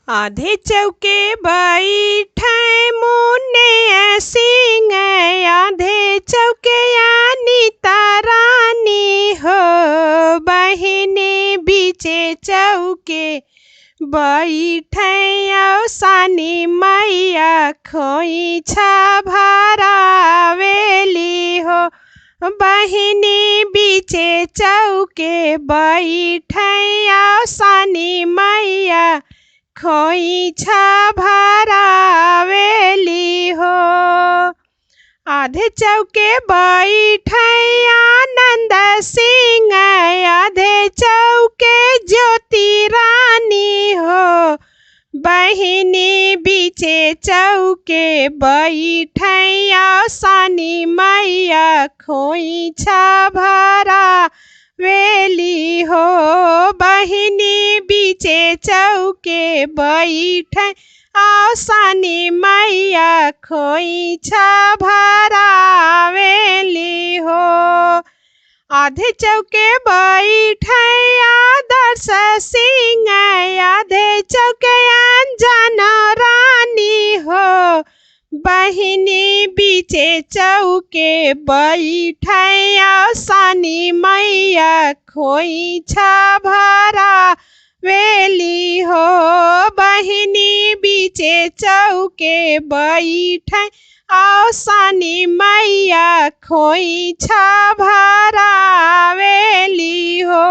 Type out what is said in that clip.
आधे चौके बैठे मुन्ने सिंह, आधे चौके अनीता रानी हो। बहिनी बीचे चौके बैठे औसानी मैया खोइछा भरावेली हो। बहिनी बीचे चौके बैठे औसानी मैया खोइछा भरावेली हो। आधे चौके बैठे आनंद सिंह, आधे चौके ज्योति रानी हो। बहिनी बीचे चौके बैठे औसानी मैया खोइछा भरावेली हो। बहिनी बीचे चौके बैठे औसानी मैया खोइछा भरावेली हो। आधे चौके बैठे आदर्श सिंह, आधे चौके अंजना रानी हो। बहिनी बीचे चौके बैठे औसानी मैया खोइछा भरावेली हो। बहिनी बीचे चौके बैठे औसानी मैया खोइछा भरावेली हो।